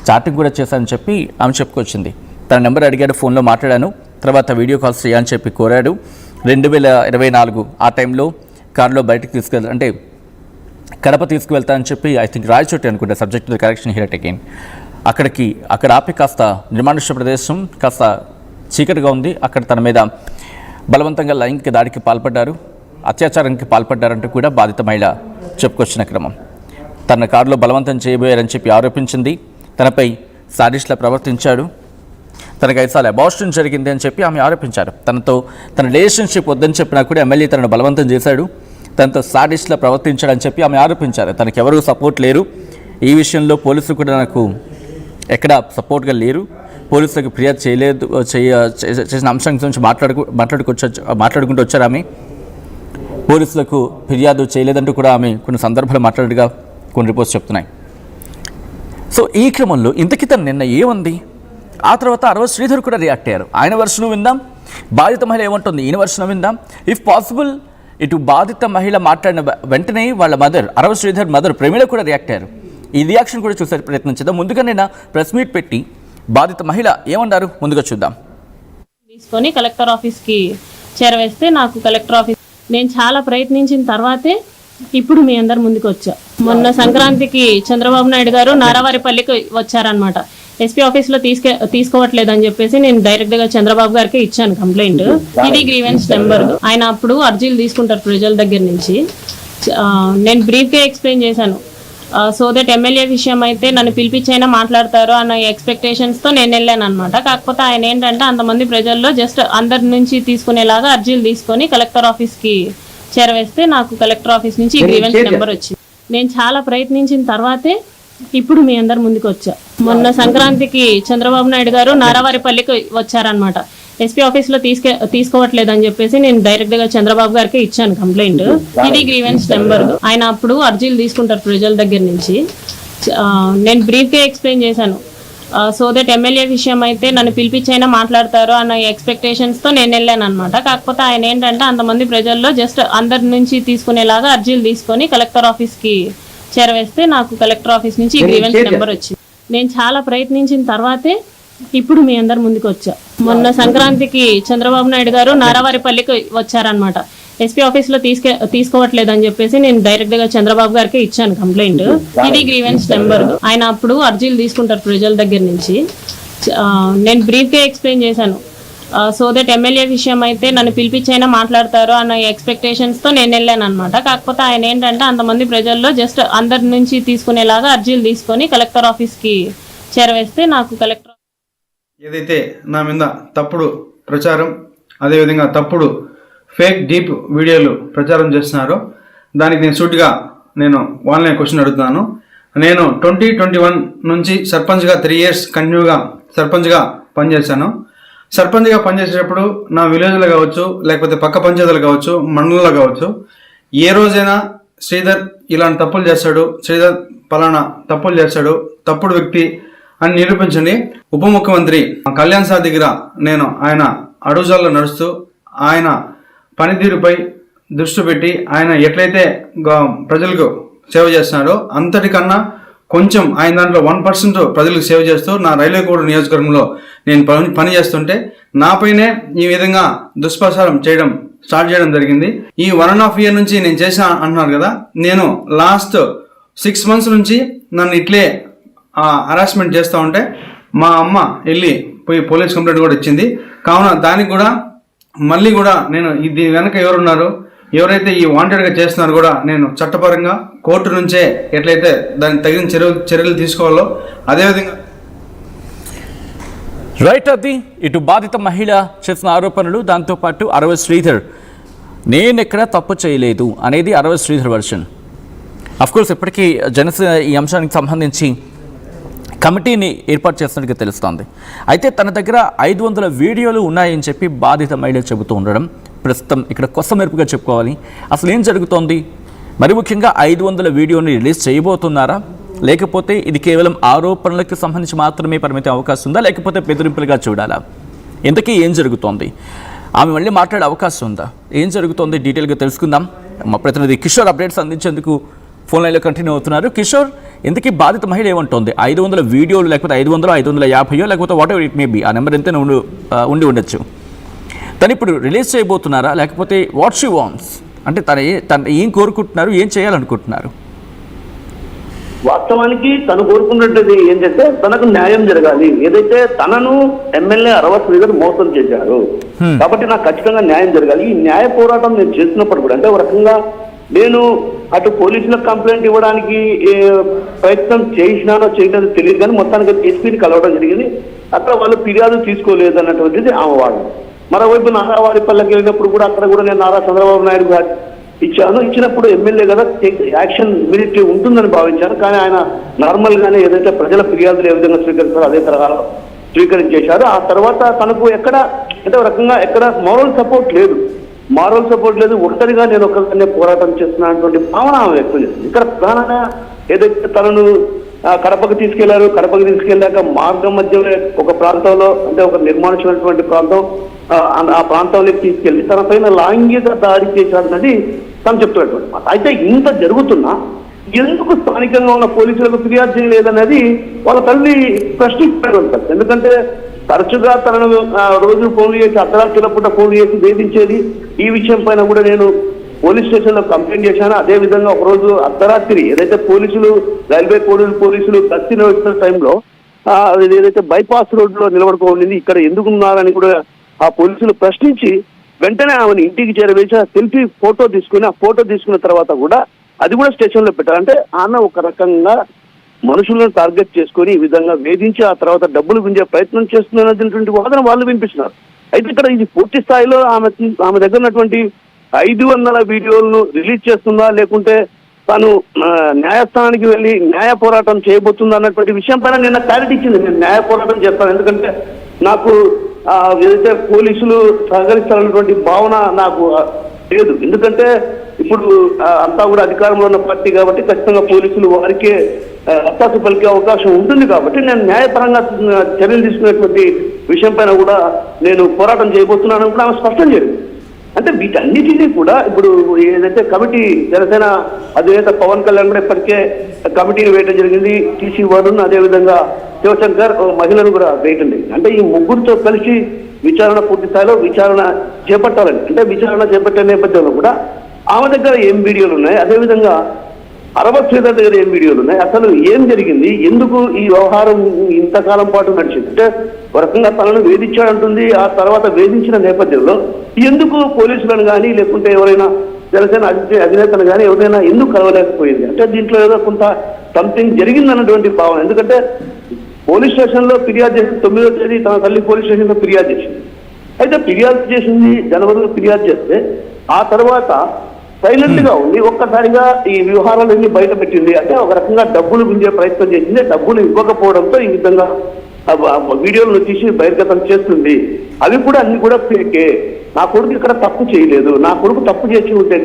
చాటింగ్ కూడా చేశానని చెప్పి ఆమె చెప్పుకొచ్చింది. తన నెంబర్ అడిగాడు, ఫోన్లో మాట్లాడాను, తర్వాత వీడియో కాల్స్ చేయని చెప్పి కోరాడు. 2024 ఆ టైంలో కారులో బయటకు అంటే కడప తీసుకువెళ్తానని చెప్పి ఐ థింక్ రాయచోటి అనుకుంటే, సబ్జెక్ట్ కరెక్షన్ హియర్ అగైన్, అక్కడ ఆపి కాస్త నిర్మానుష్య ప్రదేశం కాస్త చీకటిగా ఉంది, అక్కడ తన మీద బలవంతంగా లైంగిక దాడికి పాల్పడ్డారు, అత్యాచారానికి పాల్పడ్డారంటూ కూడా బాధిత మహిళ చెప్పుకొచ్చిన క్రమం. తన కారులో బలవంతం చేయబోయారని చెప్పి ఆరోపించింది. తనపై సాడిస్ట్లా ప్రవర్తించాడు, తనకు 5 సార్లు అబార్షన్ జరిగింది అని చెప్పి ఆమె ఆరోపించారు. తన రిలేషన్షిప్ వద్దని చెప్పినా కూడా ఎమ్మెల్యే తనను బలవంతం చేశాడు, తనతో సాడిస్ట్లా ప్రవర్తించాడని చెప్పి ఆమె ఆరోపించారు. తనకు ఎవరు సపోర్ట్ లేరు, ఈ విషయంలో పోలీసులు కూడా నాకు ఎక్కడ సపోర్ట్గా లేరు, పోలీసులకు ఫిర్యాదు చేసిన అంశం గురించి మాట్లాడుకుంటూ వచ్చారు. ఆమె పోలీసులకు ఫిర్యాదు చేయలేదంటూ కూడా ఆమె కొన్ని సందర్భాలు మాట్లాడగా కొన్ని రిపోర్ట్స్ చెప్తున్నాయి. సో ఈ క్రమంలో ఇంతకీ తను నిన్న ఏముంది, ఆ తర్వాత అరవ శ్రీధర్ కూడా రియాక్ట్ అయ్యారు. ఆయన వర్షను విందాం, బాధిత మహిళ ఏమంటుంది ఈయన వర్షను విందాం. ఇఫ్ పాసిబుల్ ఇటు బాధిత మహిళ మాట్లాడిన వెంటనే వాళ్ళ మదర్ అరవ శ్రీధర్ మదర్ ప్రమీళ కూడా రియాక్ట్ అయ్యారు. ఈ రియాక్షన్ కూడా చూసే ప్రయత్నం చేద్దాం. ముందుగా నిన్న ప్రెస్ మీట్ పెట్టి బాధిత మహిళ ఏమన్నారు ముందుగా చూద్దాం. తీసుకొని కలెక్టర్ ఆఫీస్కి చేరవేస్తే నాకు కలెక్టర్ ఆఫీస్ నేను చాలా ప్రయత్నించిన తర్వాతే ఇప్పుడు మీ అందరు ముందుకు వచ్చా. మొన్న సంక్రాంతికి చంద్రబాబు నాయుడు గారు నారావారిపల్లికి వచ్చారనమాట. ఎస్పీ ఆఫీస్లో తీసుకోవట్లేదని చెప్పేసి నేను డైరెక్ట్గా చంద్రబాబు గారికి ఇచ్చాను కంప్లైంట్. ఇది గ్రీవెన్స్ నెంబర్. ఆయన అప్పుడు అర్జీలు తీసుకుంటారు ప్రజల దగ్గర నుంచి. నేను బ్రీఫ్గా ఎక్స్ప్లెయిన్ చేశాను. సో దట్ ఎమ్మెల్యే విషయం అయితే నన్ను పిలిపించైనా మాట్లాడతారు అన్న ఎక్స్పెక్టేషన్స్తో నేను వెళ్ళాను అనమాట. కాకపోతే ఆయన ఏంటంటే అంతమంది ప్రజల్లో జస్ట్ అందరి నుంచి తీసుకునేలాగా అర్జీలు తీసుకొని కలెక్టర్ ఆఫీస్కి చేరవేస్తే నాకు కలెక్టర్ ఆఫీస్ నుంచి గ్రీవెన్స్ నెంబర్ వచ్చింది. నేను చాలా ప్రయత్నించిన తర్వాతే ఇప్పుడు మీ అందరు ముందుకు వచ్చా. మొన్న సంక్రాంతికి చంద్రబాబు నాయుడు గారు నారావారిపల్లికి వచ్చారనమాట. ఎస్పీ ఆఫీస్లో తీసుకోవట్లేదని చెప్పేసి నేను డైరెక్ట్గా చంద్రబాబు గారికి ఇచ్చాను కంప్లైంట్. ఇది గ్రీవెన్స్ నెంబర్. ఆయన అప్పుడు అర్జీలు తీసుకుంటారు ప్రజల దగ్గర నుంచి. నేను బ్రీఫ్గా ఎక్స్ప్లెయిన్ చేశాను. సో దట్ ఎమ్మెల్యే విషయం అయితే నన్ను పిలిపించైనా మాట్లాడతారు అన్న ఎక్స్పెక్టేషన్స్తో నేను వెళ్ళాను అనమాట. కాకపోతే ఆయన ఏంటంటే అంతమంది ప్రజల్లో జస్ట్ అందరి నుంచి తీసుకునేలాగా అర్జీలు తీసుకొని కలెక్టర్ ఆఫీస్కి చేరవేస్తే నాకు కలెక్టర్ ఆఫీస్ నుంచి గ్రీవెన్స్ నెంబర్ వచ్చింది. నేను చాలా ప్రయత్నించిన తర్వాతే ఇప్పుడు మీ అందరు ముందుకు వచ్చా. మొన్న సంక్రాంతికి చంద్రబాబు నాయుడు గారు నారావారిపల్లికి వచ్చారనమాట. ఎస్పీ ఆఫీస్లో తీసుకోవట్లేదని చెప్పేసి నేను డైరెక్ట్గా చంద్రబాబు గారికి ఇచ్చాను కంప్లైంట్. ఇది గ్రీవెన్స్ నెంబర్. ఆయన అప్పుడు అర్జీలు తీసుకుంటారు ప్రజల దగ్గర నుంచి. నేను బ్రీఫ్గా ఎక్స్ప్లెయిన్ చేశాను. సో దట్ ఎమ్మెల్యే విషయం అయితే నన్ను పిలిపించైనా మాట్లాడతారు అన్న ఎక్స్పెక్టేషన్స్తో నేను వెళ్ళాను అనమాట. కాకపోతే ఆయన ఏంటంటే అంతమంది ప్రజల్లో జస్ట్ అందరి నుంచి తీసుకునేలాగా అర్జీలు తీసుకొని కలెక్టర్ ఆఫీస్కి చేరవేస్తే నాకు కలెక్టర్ ఏదైతే నా మీద తప్పుడు ప్రచారం అదేవిధంగా తప్పుడు ఫేక్ డీప్ వీడియోలు ప్రచారం చేస్తున్నారో దానికి నేను సూటిగా వాళ్ళని క్వశ్చన్ అడుగుతున్నాను. నేను 2021 నుంచి సర్పంచ్గా 3 years కంటిన్యూగా సర్పంచ్గా పనిచేశాను. సర్పంచ్గా పనిచేసేటప్పుడు నా విలేజ్లో కావచ్చు, లేకపోతే పక్క పంచాయతీలు కావచ్చు, మండలంలో కావచ్చు, ఏ రోజైనా శ్రీధర్ ఇలాంటి తప్పులు చేస్తాడు, శ్రీధర్ పలానా తప్పులు చేస్తాడు, తప్పుడు వ్యక్తి అని నిరూపించండి. ఉప ముఖ్యమంత్రి కళ్యాణ్ సార్ దగ్గర ఆయన అడుగుజాల్లో నడుస్తూ ఆయన పనితీరుపై దృష్టి పెట్టి ఆయన ఎట్లయితే ప్రజలకు సేవ చేస్తున్నాడో అంతటికన్నా కొంచెం ఆయన దాంట్లో 1% ప్రజలకు సేవ చేస్తూ నా రైల్వేకోట నియోజకవర్గంలో నేను పని చేస్తుంటే నాపైనే ఈ విధంగా దుష్ప్రచారం స్టార్ట్ చేయడం జరిగింది. ఈ 1.5 year నుంచి నేను చేసిన అంటున్నారు కదా, నేను లాస్ట్ 6 months నుంచి నన్ను ఇట్లే హరాస్మెంట్ చేస్తూ ఉంటే మా అమ్మ వెళ్ళి పోయి పోలీస్ కంప్లైంట్ కూడా ఇచ్చింది. కావున దానికి కూడా మళ్ళీ కూడా నేను దీని వెనక ఎవరున్నారు, ఎవరైతే ఈ వాంటెడ్గా చేస్తున్నారో కూడా నేను చట్టపరంగా కోర్టు నుంచే ఎట్లయితే దానికి తగిన చర్యలు తీసుకోవాలో అదేవిధంగా రైట్. అది ఇటు బాధిత మహిళ చేసిన ఆరోపణలు, దాంతోపాటు అరవ శ్రీధర్ నేను ఎక్కడ తప్పు చేయలేదు అనేది అరవ శ్రీధర్ వర్షన్. అఫ్కోర్స్ ఇప్పటికీ జనసేన ఈ అంశానికి సంబంధించి కమిటీని ఏర్పాటు చేస్తున్నట్టుగా తెలుస్తోంది. అయితే తన దగ్గర 500 వీడియోలు ఉన్నాయని చెప్పి బాధిత మహిళ చెబుతూ ఉండడం ప్రస్తుతం ఇక్కడ కొత్త మెరుపుగా చెప్పుకోవాలి. అసలు ఏం జరుగుతోంది, మరి ముఖ్యంగా 500 వీడియోని రిలీజ్ చేయబోతున్నారా, లేకపోతే ఇది కేవలం ఆరోపణలకు సంబంధించి మాత్రమే పరిమితం అవకాశం ఉందా, లేకపోతే బెదిరింపులుగా చూడాలా, ఇంతకీ ఏం జరుగుతోంది, ఆమె మళ్ళీ మాట్లాడే అవకాశం ఉందా, ఏం జరుగుతోంది డీటెయిల్గా తెలుసుకుందాం. మా ప్రతినిధి కిషోర్ అప్డేట్స్ అందించేందుకు ఫోన్ లైన్లో కంటిన్యూ అవుతున్నారు. కిషోర్, ఇంతకీ బాధిత మహిళ ఏమంటుంది, 500 వీడియోలు లేకపోతే 500, 550 లేకపోతే what ever it may be, ఆ నెంబర్ ఎంతైనా ఉండి ఉండొచ్చు, తను ఇప్పుడు రిలీజ్ చేయబోతున్నారా, లేకపోతే వాట్ షీ వాంట్స్, అంటే తను ఏం కోరుకుంటున్నారు, ఏం చేయాలనుకుంటున్నారు? వాస్తవానికి తను కోరుకున్నట్టు ఏంటంటే తనకు న్యాయం జరగాలి. ఏదైతే తనను ఎమ్మెల్యే అరవ శ్రీధర్ మోసం చేశారు కాబట్టి నాకు ఖచ్చితంగా న్యాయం జరగాలి. ఈ న్యాయ పోరాటం నేను చేసినప్పుడు కూడా అంటే ఒక రకంగా నేను అటు పోలీసులకు కంప్లైంట్ ఇవ్వడానికి ప్రయత్నం చేసినానో చేయలేదో తెలియదు, కానీ మొత్తానికి ఎస్పీని కలవడం జరిగింది. అక్కడ వాళ్ళు ఫిర్యాదు తీసుకోలేదు అన్నటువంటిది ఆమె వాడు. మరోవైపు నారావారిపల్లికి వెళ్ళినప్పుడు కూడా అక్కడ కూడా నేను నారా చంద్రబాబు నాయుడు గారు ఇచ్చినప్పుడు ఎమ్మెల్యే కదా యాక్షన్ ఇమీడియట్లీ ఉంటుందని భావించాను. కానీ ఆయన నార్మల్ గానే ఏదైతే ప్రజల ఫిర్యాదులు ఏ విధంగా స్వీకరిస్తారో అదే తరహాలో స్వీకరించేశారు. ఆ తర్వాత తనకు ఎక్కడ అంటే ఒక రకంగా ఎక్కడ మారల్ సపోర్ట్ లేదు, ఒక్కరిగా నేను ఒక్కరిగానే పోరాటం చేస్తున్నటువంటి భావన ఆమె వ్యక్తం చేస్తుంది. ఇక్కడ ప్రధానంగా ఏదైతే తనను కడపకు తీసుకెళ్లారు. కడపకు తీసుకెళ్లాక మార్గం మధ్యలో ఒక ప్రాంతంలో, అంటే ఒక నిర్మానుషమైనటువంటి ప్రాంతం, ఆ ప్రాంతంలోకి తీసుకెళ్లి తన పైన లైంగిక దాడి చేశారన్నది తను చెప్తున్నటువంటి మాట. అయితే ఇంత జరుగుతున్నా ఎందుకు స్థానికంగా ఉన్న పోలీసులకు ఫిర్యాదు చేయలేదనేది వాళ్ళ తల్లి ప్రశ్నిస్తున్నారు. ఎందుకంటే తరచుగా తనను రోజు ఫోన్లు చేసి, అర్ధరాత్రుల పూట ఫోన్లు చేసి వేధించేది. ఈ విషయం పైన కూడా నేను పోలీస్ స్టేషన్ లో కంప్లైంట్ చేశాను. అదే విధంగా ఒకరోజు అర్ధరాత్రి ఏదైతే పోలీసులు, రైల్వే పోలీసులు గస్తీ నిర్వహిస్తున్న టైంలో ఏదైతే బైపాస్ రోడ్ లో నిలబడుకోండి, ఇక్కడ ఎందుకు ఉన్నారని కూడా ఆ పోలీసులు ప్రశ్నించి వెంటనే ఆమెను ఇంటికి చేరవేసి సెల్ఫీ ఫోటో తీసుకుని, ఆ ఫోటో తీసుకున్న తర్వాత కూడా అది కూడా స్టేషన్ లో పెట్టారు. అంటే ఆమె ఒక రకంగా మనుషులను టార్గెట్ చేసుకుని ఈ విధంగా వేధించి ఆ తర్వాత డబ్బులు గుంజే ప్రయత్నం చేస్తున్నటువంటి వాదన వాళ్ళు వినిపిస్తున్నారు. అయితే ఇక్కడ ఇది పూర్తి స్థాయిలో ఆమె దగ్గర ఉన్నటువంటి 500 వీడియోలను రిలీజ్ చేస్తుందా, లేకుంటే తాను న్యాయస్థానానికి వెళ్ళి న్యాయ పోరాటం చేయబోతుందా అన్నటువంటి విషయం పైన నిన్న క్లారిటీ ఇచ్చింది. నేను న్యాయ పోరాటం చేస్తాను, ఎందుకంటే నాకు ఏదైతే పోలీసులు సహకరిస్తారన్నటువంటి భావన నాకు లేదు. ఎందుకంటే ఇప్పుడు అంతా కూడా అధికారంలో ఉన్న పార్టీ కాబట్టి ఖచ్చితంగా పోలీసులు వారికే అత్తాసు పలికే అవకాశం ఉంటుంది. కాబట్టి నేను న్యాయపరంగా చర్యలు తీసుకునేటువంటి విషయం పైన కూడా నేను పోరాటం చేయబోతున్నాను కూడా ఆమె స్పష్టం చేయండి. అంటే వీటన్నిటినీ కూడా ఇప్పుడు ఏదైతే కమిటీ, జనసేన అధినేత పవన్ కళ్యాణ్ కూడా ఇప్పటికే కమిటీని వేయడం జరిగింది. టీసీ వరుణ్, అదేవిధంగా శివశంకర్ మహిళను కూడా వేయటం జరిగింది. అంటే ఈ ముగ్గురితో కలిసి విచారణ పూర్తి స్థాయిలో విచారణ చేపట్టాలని, అంటే విచారణ చేపట్టే నేపథ్యంలో కూడా ఆమె దగ్గర ఏం వీడియోలు ఉన్నాయి, అదేవిధంగా అరవత్ శ్రీధర్ దగ్గర ఏం వీడియోలు ఉన్నాయి, అసలు ఏం జరిగింది, ఎందుకు ఈ వ్యవహారం ఇంతకాలం పాటు నడిచింది, అంటే ఒక రకంగా తనను వేధించాడంటుంది. ఆ తర్వాత వేధించిన నేపథ్యంలో ఎందుకు పోలీసులను కానీ లేకుంటే ఎవరైనా జనసేన అధినేతను కానీ ఎవరైనా ఎందుకు కలవలేకపోయింది, అంటే దీంట్లో ఏదో కొంత సంథింగ్ జరిగిందన్నటువంటి భావన. ఎందుకంటే పోలీస్ స్టేషన్ లో ఫిర్యాదు చేసి 9వ తేదీ తన తల్లి పోలీస్ స్టేషన్ లో ఫిర్యాదు చేసింది. అయితే ఫిర్యాదు చేసింది జనవరిలో ఫిర్యాదు చేస్తే ఆ తర్వాత సైలెంట్ గా ఉంది. ఒక్కసారిగా ఈ వ్యవహారాలన్నీ బయట పెట్టింది. అంటే ఒక రకంగా డబ్బులు గుంజే ప్రయత్నం చేసింది. డబ్బులు ఇవ్వకపోవడంతో ఈ విధంగా వీడియోలను తీసి బహిర్గతం చేస్తుంది. అవి కూడా అన్ని కూడా ఫేకే. నా కొడుకు ఇక్కడ తప్పు చేయలేదు, నా కొడుకు తప్పు చేసి ఉంటే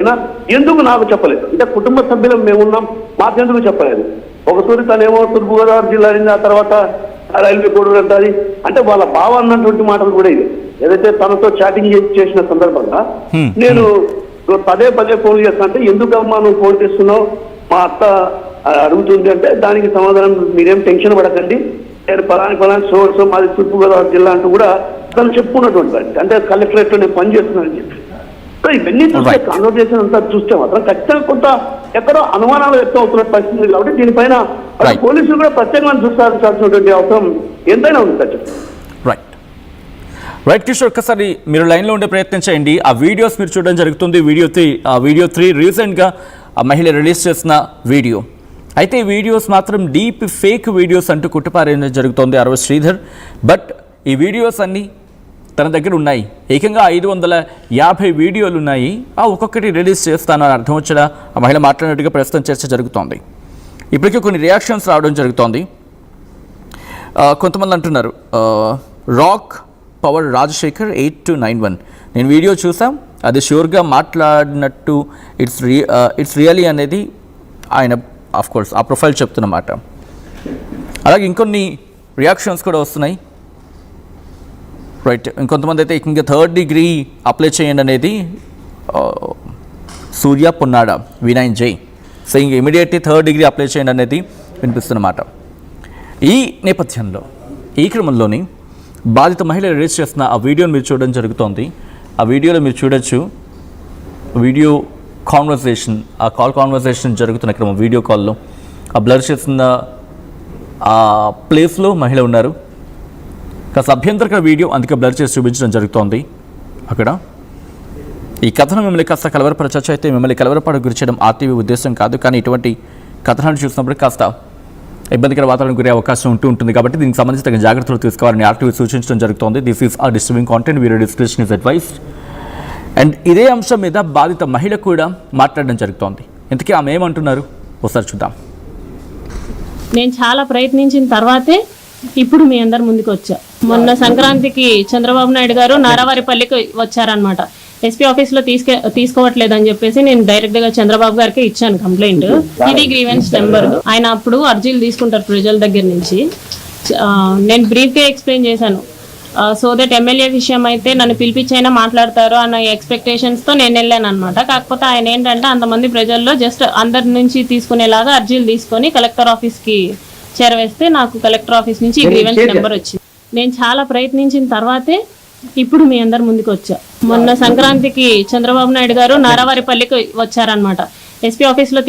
ఎందుకు నాకు చెప్పలేదు, అంటే కుటుంబ సభ్యులు మేమున్నాం, మాకెందుకు చెప్పలేదు. ఒకసారి తనేమో తూర్పుగోదావరి జిల్లా అయింది, ఆ తర్వాత రైల్వే కోడూరు అంటుంది. అంటే వాళ్ళ బావ అన్నటువంటి మాటలు కూడా ఇది. ఏదైతే తనతో చాటింగ్ చేసిన సందర్భంగా నేను పదే ఫోన్ చేస్తా అంటే, ఎందుకమ్మా నువ్వు ఫోన్ చేస్తున్నావు, మా అత్త అడుగుతుంది అంటే దానికి సమాధానం మీరేం టెన్షన్ పడకండి, నేను పలాని సో మాది తూర్పుగోదావరి జిల్లా అంటూ కూడా తను చెప్పుకున్నటువంటి వాటి, అంటే కలెక్టరేట్ లో నేను పనిచేస్తున్నానని చెప్పి. సో ఇవన్నీ చూస్తే కాన్వర్సేషన్ అంతా చూస్తే మాత్రం ఖచ్చితంగా కొంత ఎక్కడో అనుమానాలు వ్యక్తం అవుతున్న పరిస్థితి. కాబట్టి దీనిపైన పోలీసులు కూడా ప్రత్యేకంగా చూడాల్సినటువంటి అవసరం ఎంతైనా ఉంది ఖచ్చితంగా. రైట్ కిషోర్, ఒక్కసారి మీరు లైన్లో ఉండే ప్రయత్నం చేయండి. ఆ వీడియోస్ మీరు చూడడం జరుగుతుంది. వీడియో 3 రీసెంట్గా ఆ మహిళ రిలీజ్ చేసిన వీడియో. అయితే ఈ వీడియోస్ మాత్రం డీప్ ఫేక్ వీడియోస్ అంటూ కుట్టుపారేయడం జరుగుతోంది అరవత్ శ్రీధర్. బట్ ఈ వీడియోస్ అన్నీ తన దగ్గర ఉన్నాయి. ఏకంగా 550 వీడియోలు ఉన్నాయి. ఆ ఒక్కొక్కటి రిలీజ్ చేస్తానని అర్థం వచ్చేలా ఆ మహిళ మాట్లాడినట్టుగా ప్రస్తుతం చర్చ జరుగుతోంది. ఇప్పటికే కొన్ని రియాక్షన్స్ రావడం జరుగుతోంది. కొంతమంది అంటున్నారు రాక్ పవర్ రాజశేఖర్ 8291 నేను వీడియో చూసాం, అది ష్యూర్గా మాట్లాడినట్టు ఇట్స్ రియలీ అనేది ఆయన ఆఫ్కోర్స్ ఆ ప్రొఫైల్ చెప్తున్నమాట. అలాగే ఇంకొన్ని రియాక్షన్స్ కూడా వస్తున్నాయి. రైట్, ఇంకొంతమంది అయితే ఇంకా 3rd డిగ్రీ అప్లై చేయండి అనేది సూర్య పొన్నాడ V9 జై. సో ఇంక ఇమీడియట్లీ 3rd డిగ్రీ అప్లై చేయండి అనేది వినిపిస్తున్నమాట. ఈ నేపథ్యంలో ఈ క్రమంలోని బాధిత మహిళ రిలీజ్ చేస్తున్న ఆ వీడియోని మీరు చూడడం జరుగుతోంది. ఆ వీడియోలో మీరు చూడొచ్చు వీడియో కాన్వర్సేషన్, ఆ కాల్ కాన్వర్సేషన్ జరుగుతున్న క్రమం వీడియో కాల్లో ఆ బ్లర్ చేస్తున్న ఆ ప్లేస్లో మహిళ ఉన్నారు. కాస్త అభ్యంతరకర వీడియో, అందుకే బ్లర్ చేసి చూపించడం జరుగుతోంది. అక్కడ ఈ కథనం మిమ్మల్ని కాస్త కలవరపరచచ్చు. అయితే మిమ్మల్ని కలవరపడకు గురి చేయడం ఆర్టీవీ ఉద్దేశం కాదు. కానీ ఇటువంటి కథనాన్ని చూసినప్పుడు కాస్త ఇబ్బందికర వాతావరణం గురే అవకాశం ఉంటుంది. కాబట్టి దీనికి సంబంధించి తగిన జాగ్రత్తలు తీసుకోవాలని ఆర్టీవీ సూచించడం జరుగుతోంది. దిస్ ఈస్ ఆ disturbing content, video description is advised. And ఇదే అంశం మీద బాధిత మహిళ కూడా మాట్లాడడం జరుగుతోంది. ఇంతకీ ఆమె ఏమంటున్నారు ఒకసారి చూద్దాం. నేను చాలా ప్రయత్నించిన తర్వాతే ఇప్పుడు మీ అందరి ముందుకు వచ్చా. మొన్న సంక్రాంతికి చంద్రబాబు నాయుడు గారు నారావారిపల్లికి వచ్చారనమాట. ఎస్పీ ఆఫీస్ లో తీసుకోవట్లేదని చెప్పేసి నేను డైరెక్ట్ గా చంద్రబాబు గారికి ఇచ్చాను కంప్లైంట్. ఇది గ్రీవెన్స్ నెంబర్. ఆయన అప్పుడు అర్జీలు తీసుకుంటారు ప్రజల దగ్గర నుంచి. నేను బ్రీఫ్ గా ఎక్స్ప్లెయిన్ చేశాను. సో దట్ ఎమ్మెల్యే విషయం అయితే నన్ను పిలిపించైనా మాట్లాడతారు అన్న ఎక్స్పెక్టేషన్స్ తో నేను వెళ్ళాను అనమాట. కాకపోతే ఆయన ఏంటంటే అంతమంది ప్రజల్లో జస్ట్ అందరి నుంచి తీసుకునేలాగా అర్జీలు తీసుకొని కలెక్టర్ ఆఫీస్ కి చేరవేస్తే నాకు కలెక్టర్ ఆఫీస్ నుంచి గ్రీవెన్స్ నెంబర్ వచ్చింది. నేను చాలా ప్రయత్నించిన తర్వాతే ఇప్పుడు మీ అందరి ముందుకు వచ్చా. మొన్న సంక్రాంతికి చంద్రబాబు నాయుడు గారు నారావారిపల్లికి వచ్చారనమాట. ఎస్పీ ఆఫీస్ లో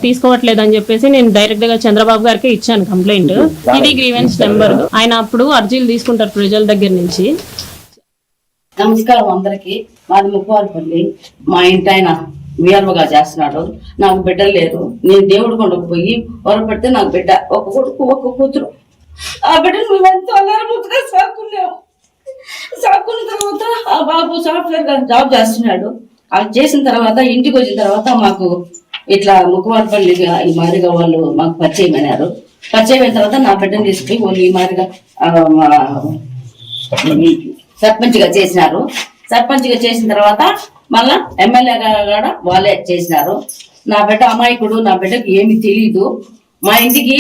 తీసుకోవట్లేదని చెప్పేసి నేను డైరెక్ట్ గా చంద్రబాబు గారికి ఇచ్చాను కంప్లైంట్. ఇది గ్రీవెన్స్ నెంబర్. ఆయన అప్పుడు అర్జీలు తీసుకుంటారు ప్రజల దగ్గర నుంచి. నమస్కారం అందరికి. మాది ముక్కువారిపల్లి. మా ఇంటి ఆయన వీఆర్ఓగా చేస్తున్నాడు. నాకు బిడ్డలు లేదు. నేను దేవుడు కొండకు పోయి పొరపడితే నాకు బిడ్డ ఒక కొడుకు ఒక కూతురు. ఆ బిడ్డను మేమెంతో అల్లరముద్దుగా సాకున్నాము. సాకున్న తర్వాత ఆ బాబు సాఫ్ట్వేర్ గా జాబ్ చేస్తున్నాడు. అది చేసిన తర్వాత ఇంటికి వచ్చిన తర్వాత మాకు ఇట్లా ముక్కువారిపల్లి ఈ మాదిరిగా వాళ్ళు మాకు పరిచయం అయినారు. పరిచయం అయిన తర్వాత నా బిడ్డను తీసుకుని వాళ్ళు ఈ మాదిరిగా సర్పంచ్ గా చేసినారు. సర్పంచ్ గా చేసిన తర్వాత మళ్ళా ఎమ్మెల్యేగా కూడా వాళ్ళే చేసినారు. నా బిడ్డ అమాయకుడు. నా బిడ్డకి ఏమి తెలీదు. మా ఇంటికి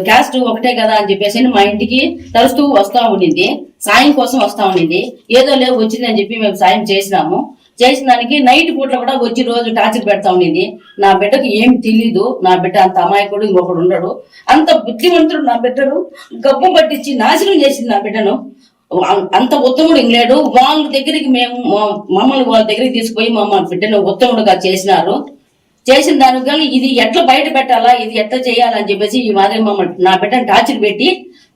క్యాస్ట్ ఒకటే కదా అని చెప్పేసి మా ఇంటికి తరుస్తూ వస్తా ఉండింది. సాయం కోసం వస్తా ఉండింది. ఏదో లేవు వచ్చింది అని చెప్పి మేము సాయం చేసినాము. చేసిన దానికి నైట్ పూట్ల కూడా వచ్చి రోజు టార్చర్ పెడతా ఉండింది. నా బిడ్డకు ఏం తెలీదు. నా బిడ్డ అంత అమాయకుడు ఇంకొకడు ఉండడు. అంత బుద్ధిమంతుడు. నా బిడ్డను గబ్బు పట్టించి నాశనం చేసింది నా బిడ్డను. అంత ఉత్తముడు ఇంగ్లేడు. వాళ్ళ దగ్గరికి మేము మమ్మల్ని వాళ్ళ దగ్గరికి తీసుకుపోయి మమ్మల్ని బిడ్డను ఉత్తముడుగా చేసినారు. చేసిన దానికి కానీ ఇది ఎట్లా బయట పెట్టాలా, ఇది ఎట్లా చేయాలని చెప్పేసి ఈ మాదిరి మమ్మల్ని నా బిడ్డను టార్చర్ పెట్టి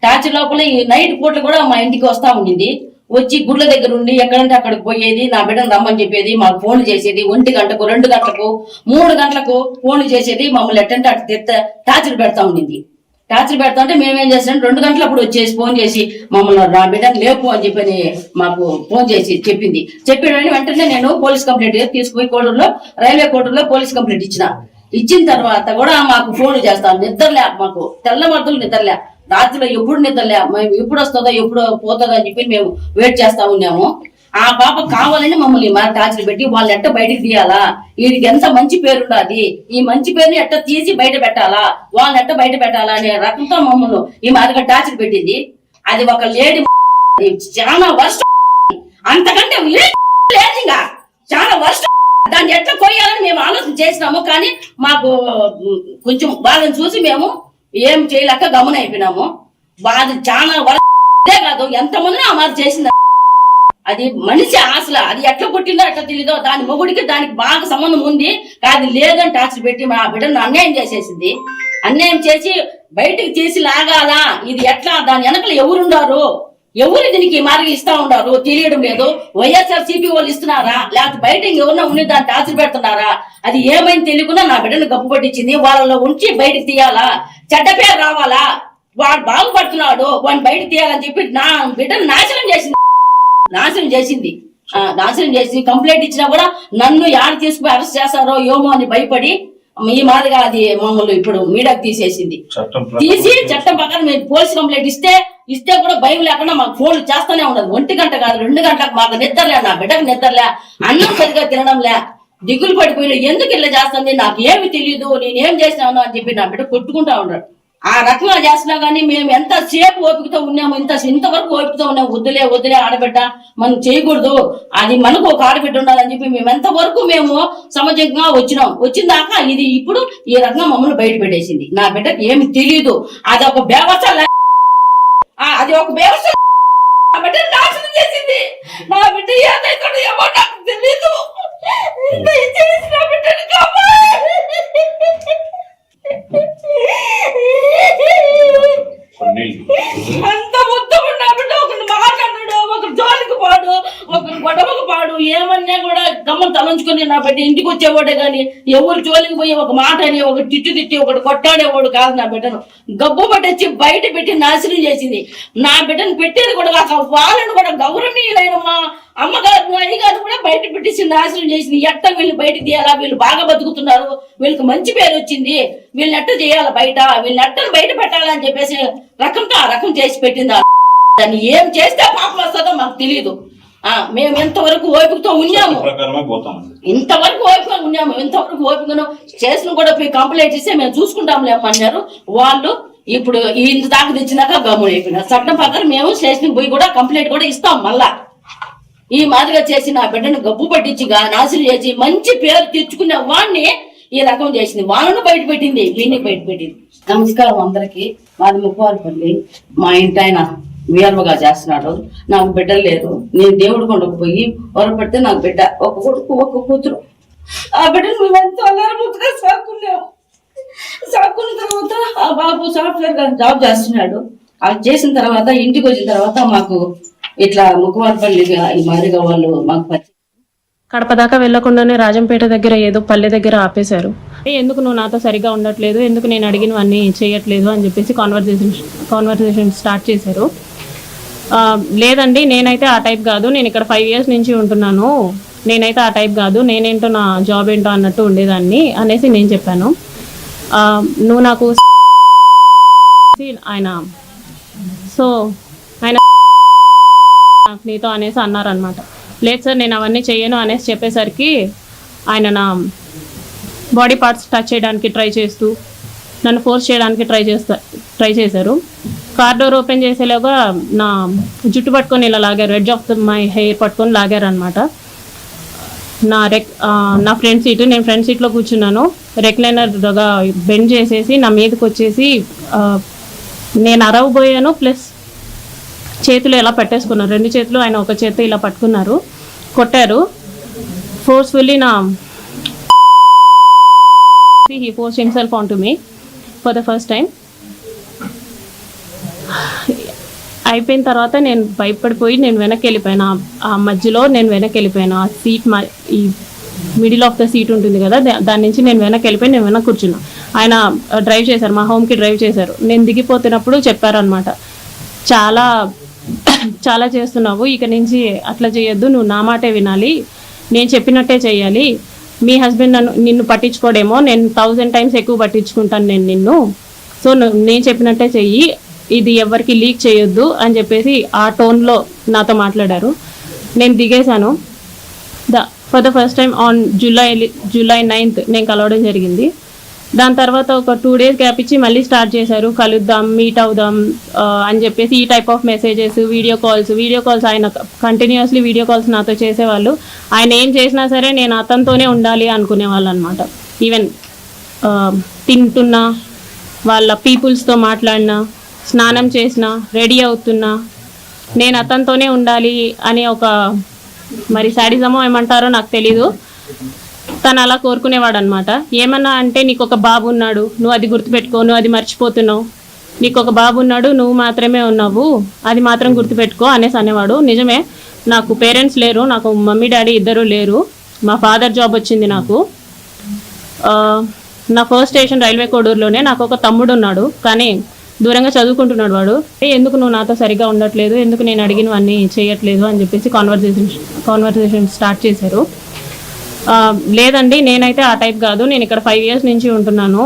టార్చర్ లోపల ఈ నైట్ పూట కూడా మా ఇంటికి వస్తా ఉండింది. వచ్చి గుడ్ల దగ్గర ఉండి ఎక్కడంటే అక్కడికి పోయేది. నా బిడ్డను రమ్మని చెప్పేది. మాకు ఫోన్ చేసేది. 1 గంటకు 2 గంటలకు 3 గంటలకు ఫోన్ చేసేది. మమ్మల్ని ఎట్టంటే అటు టార్చర్ పెడతా ఉండింది. టార్చర్ పెడతా ఉంటే మేమేం చేస్తాం 2 గంటలప్పుడు వచ్చేసి ఫోన్ చేసి మమ్మల్ని నా బిడ్డను లేపు అని చెప్పని మాకు ఫోన్ చేసి చెప్పింది. చెప్పిన వెంటనే నేను పోలీస్ కంప్లైంట్ తీసుకుపోయి కోడూరులో రైల్వే కోర్టులో పోలీస్ కంప్లైంట్ ఇచ్చిన తర్వాత కూడా మాకు ఫోన్ చేస్తాం. నిద్రలే మాకు తెల్లమర్దులు నిద్రలే. రాత్రిలో ఎప్పుడు నిద్రలే. మేము ఎప్పుడు వస్తుందో ఎప్పుడు పోతుందో అని చెప్పి మేము వెయిట్ చేస్తా ఉన్నాము. ఆ పాప కావాలని మమ్మల్ని టార్చర్ పెట్టి వాళ్ళు ఎట్ట బయటకు తీయాలా, వీడికి ఎంత మంచి పేరు ఉండాలి, ఈ మంచి పేరుని ఎట్ట తీసి బయట పెట్టాలా, వాళ్ళని ఎట్ట బయట పెట్టాలా అనే రకంతో మమ్మల్ని ఈ మాదిరిగా టార్చర్ పెట్టింది. అది ఒక లేడీ చాలా వర్షం. అంతకంటే లేదు చాలా వర్షం. దాన్ని ఎట్లా కొయ్యాలని మేము ఆలోచన చేసినాము. కానీ మాకు కొంచెం వాళ్ళని చూసి మేము ఏం చేయలేక గమనం అయిపోయినాము. అది చాలా వర్షే కాదు ఎంతమందిని ఆ మాది చేసింది. అది మనిషి అసలు అది ఎట్లా పుట్టిందో ఎట్లా తెలీదో. దాని మొగుడికి దానికి బాగా సంబంధం ఉంది. అది లేదని టార్చర్ పెట్టి మా బిడ్డను అన్యాయం చేసేసింది. అన్యాయం చేసి బయటకు తీసి లాగాలా, ఇది ఎట్లా, దాని వెనకలు ఎవరుండారు, ఎవరు దీనికి మార్గం ఇస్తా ఉన్నారు తెలియడం లేదు. వైఎస్ఆర్ సిపి వాళ్ళు ఇస్తున్నారా, లేకపోతే బయట ఎవరన్నా ఉండి దాన్ని టార్చర్ పెడుతున్నారా, అది ఏమైంది తెలియకుండా నా బిడ్డను గప్పు పట్టించింది. వాళ్ళలో ఉంచి బయటకు తీయాలా, చెడ్డ పేరు రావాలా, వాడు బాగుపడుతున్నాడు వాడిని బయట తీయాలని చెప్పి నా బిడ్డను నాశనం చేసింది. నాశనం చేసి కంప్లైంట్ ఇచ్చినా కూడా నన్ను యాడ తీసుకుపోయి అరెస్ట్ చేస్తారో ఏమో అని భయపడి ఈ మాదిరిగా అది మమ్మల్ని ఇప్పుడు మీడియాకి తీసేసింది. తీసి చట్టం ప్రకారం మేము పోలీస్ కంప్లైంట్ ఇస్తే కూడా భయం లేకుండా మాకు ఫోన్లు చేస్తానే ఉండదు. 1 గంట కాదు 2 గంటలకు మాకు నిద్రలే, నా బిడ్డకు నిద్రలే, అన్నం సరిగా తినడంలే, దిగులు పడిపోయిన ఎందుకు ఇలా చేస్తుంది నాకు ఏమి తెలియదు, నేనేం చేసినాను అని చెప్పి నా బిడ్డ కొట్టుకుంటా ఉన్నాడు. ఆ రకంగా చేసినా గానీ మేము ఎంత సేపు ఓపికతో ఉన్నాము, ఇంతవరకు ఓపికతో ఉన్నాము. వద్దులే ఆడబిడ్డ మనం చేయకూడదు, అది మనకు ఒక ఆడబిడ్డ ఉండాలని చెప్పి మేము ఎంతవరకు మేము సమాజంగా వచ్చిన దాకా ఇది ఇప్పుడు ఈ రకంగా మమ్మల్ని బయట పెట్టేసింది. నా బిడ్డకి ఏమి తెలియదు. అది ఒక వ్యవస్థ నా బిడ్డ నాశనం చేసింది. నా బిడ్డ ఏదైతే ఏమో నాకు తెలీదు. నా బిడ్డను అంత మొత్తం నా బిడ్డ ఒకరు మాట్లాడు, ఒకరు జోలికి పాడు, ఒకరు గొడవకు పాడు, ఏమన్నా కూడా గమ్మం తలంచుకుని నా బిడ్డ ఇంటికి వచ్చేవాడే గాని ఎవరు జోలికి పోయి ఒక మాట అని ఒక తిట్టి ఒకటి కొట్టాడేవాడు కాదు. నా బిడ్డను గబ్బు పట్టొచ్చి బయట పెట్టి నాశనం చేసింది. నా బిడ్డను పెట్టేది కూడా వాళ్ళని కూడా గౌరవనీయులైన మా అమ్మగారు అయ్యగారు కూడా బయట పెట్టేసి నాశనం చేసింది. ఎట్ట వీళ్ళు బయట తీయాలా, వీళ్ళు బాగా బతుకుతున్నారు, వీళ్ళకి మంచి పేరు వచ్చింది, వీళ్ళని ఎట్ట చేయాలి బయట, వీళ్ళని ఎట్టని బయట పెట్టాలని చెప్పేసి రకంతో ఆ రకం చేసి పెట్టింది. దాన్ని ఏం చేస్తే పాపం వస్తుందో మాకు తెలియదు. మేము ఎంతవరకు ఓపికతో ఉన్నాము, ఇంతవరకు ఓపిక ఉన్నాము, ఇంతవరకు ఓపికను చేసిన కూడా పోయి కంప్లైంట్ ఇస్తే మేము చూసుకుంటాంలే అన్నారు వాళ్ళు. ఇప్పుడు ఇంత దాకా తెచ్చినాక గమ్మున అయిపోయినారు. చట్టం ప్రకారం మేము స్టేషన్కి పోయి కూడా కంప్లైంట్ కూడా ఇస్తాం. మళ్ళా ఈ మాదిరిగా చేసి నా బిడ్డను గబ్బు పట్టించి నాశనం చేసి మంచి పేరు తెచ్చుకునే వాడిని ఈ రకం చేసింది. వాళ్ళను బయట పెట్టింది, వీడిని బయట పెట్టింది. నమస్కారం అందరికి. మాది ముప్పవారిపల్లి. మా ఇంటి ఆయన వీరవగా చేస్తున్నాడు. నాకు బిడ్డలు లేరు. నేను దేవుడు కొండకు పోయి పొరపడితే నాకు బిడ్డ ఒక కొడుకు ఒక కూతురు. ఆ బిడ్డను మేము ఎంతో అల్లరిముద్దుగా సాకున్నాము. సాకున్న తర్వాత ఆ బాబు సాఫ్ట్వేర్ గా జాబ్ చేస్తున్నాడు. అది చేసిన తర్వాత ఇంటికి వచ్చిన తర్వాత మాకు ఇట్లా ముఖవారిపల్లి ఈ మాదిరిగా వాళ్ళు మాకు కడప దాకా వెళ్లకుండానే రాజంపేట దగ్గర ఏదో పల్లె దగ్గర ఆపేశారు. ఎందుకు నువ్వు నాతో సరిగా ఉండట్లేదు, ఎందుకు నేను అడిగినవన్నీ చేయట్లేదు అని చెప్పేసి కాన్వర్సేషన్ స్టార్ట్ చేశారు. లేదండి నేనైతే ఆ టైప్ కాదు, నేను ఇక్కడ 5 years నుంచి ఉంటున్నాను, నేనైతే ఆ టైప్ కాదు, నేనేంటో నా జాబ్ ఏంటో అన్నట్టు ఉండేదాన్ని అనేసి నేను చెప్పాను. నువ్వు నాకు ఆయన నీతో అనేసి అన్నారనమాట. లేదు సార్ నేను అవన్నీ చెయ్యను అనేసి చెప్పేసరికి ఆయన నా బాడీ పార్ట్స్ టచ్ చేయడానికి ట్రై చేస్తూ నన్ను ఫోర్స్ చేయడానికి ట్రై చేశారు. కార్ డోర్ ఓపెన్ చేసేలాగా నా జుట్టు పట్టుకొని ఇలా లాగారు, ఎడ్జ్ ఆఫ్ మై హెయిర్ పట్టుకొని లాగారు అనమాట. నా ఫ్రంట్ సీటు, నేను ఫ్రంట్ సీట్లో కూర్చున్నాను. రెక్లైనర్గా బెండ్ చేసేసి నా మీదకి వచ్చేసి నేను అరవబోయాను. ప్లస్ చేతులు ఎలా పెట్టేసుకున్నారు, 2 చేతులు ఆయన ఒక చేతి ఇలా పట్టుకున్నారు, కొట్టారు forcefully. He forced himself onto me for the first time. అయిపోయిన తర్వాత నేను భయపడిపోయి నేను వెనక్కి వెళ్ళిపోయాను. ఆ మధ్యలో నేను వెనక్కి వెళ్ళిపోయాను. ఆ సీట్ ఈ మిడిల్ ఆఫ్ ద సీట్ ఉంటుంది కదా, దాని నుంచి నేను వెనక్కి వెళ్ళిపోయి నేను వెనక్కి కూర్చున్నాను. ఆయన డ్రైవ్ చేశారు, మా హోమ్కి డ్రైవ్ చేశారు. నేను దిగిపోతున్నప్పుడు చెప్పారనమాట, చాలా చాలా చేస్తున్నావు, ఇక నుంచి అట్లా చేయొద్దు, నువ్వు నా మాటే వినాలి, నేను చెప్పినట్టే చెయ్యాలి. మీ హస్బెండ్ నిన్ను పట్టించుకోడేమో, నేను 1000 times ఎక్కువ పట్టించుకుంటాను నేను నిన్ను, సో నేను చెప్పినట్టే చెయ్యి, ఇది ఎవరికి లీక్ చేయొద్దు అని చెప్పేసి ఆ టోన్లో నాతో మాట్లాడారు. నేను దిగేశాను. For the first time on July 9th నేను కలవడం జరిగింది. దాని తర్వాత ఒక 2 days గ్యాప్ ఇచ్చి మళ్ళీ స్టార్ట్ చేశారు, కలుద్దాం, మీట్ అవుదాం అని చెప్పేసి ఈ type of messages, video calls ఆయన కంటిన్యూస్లీ వీడియో కాల్స్ నాతో చేసేవాళ్ళు. ఆయన ఏం చేసినా సరే నేను అతనితోనే ఉండాలి అనుకునేవాళ్ళు అనమాట. ఈవెన్ తింటున్నా, వాళ్ళ పీపుల్స్తో మాట్లాడినా, స్నానం చేసినా, రెడీ అవుతున్నా నేను అతనితోనే ఉండాలి అని ఒక మరి శాడిజమో ఏమంటారో నాకు తెలీదు, తను అలా కోరుకునేవాడు అనమాట. ఏమన్నా అంటే నీకు ఒక బాబు ఉన్నాడు, నువ్వు అది గుర్తుపెట్టుకో, నువ్వు అది మర్చిపోతున్నావు, నీకు ఒక బాబు ఉన్నాడు, నువ్వు మాత్రమే ఉన్నావు, అది మాత్రం గుర్తుపెట్టుకో అనేసి అనేవాడు. నిజమే, నాకు పేరెంట్స్ లేరు, నాకు మమ్మీ డాడీ ఇద్దరు లేరు. మా ఫాదర్ జాబ్ వచ్చింది నాకు. నా ఫస్ట్ స్టేషన్ రైల్వే కోడూరులోనే. నాకు ఒక తమ్ముడు ఉన్నాడు, కానీ దూరంగా చదువుకుంటున్నాడు వాడు. ఎందుకు నువ్వు నాతో సరిగా ఉండట్లేదు, ఎందుకు నేను అడిగినవన్నీ చేయట్లేదు అని చెప్పేసి కాన్వర్సేషన్ స్టార్ట్ చేశారు. లేదండి నేనైతే ఆ టైప్ కాదు, నేను ఇక్కడ 5 years నుంచి ఉంటున్నాను,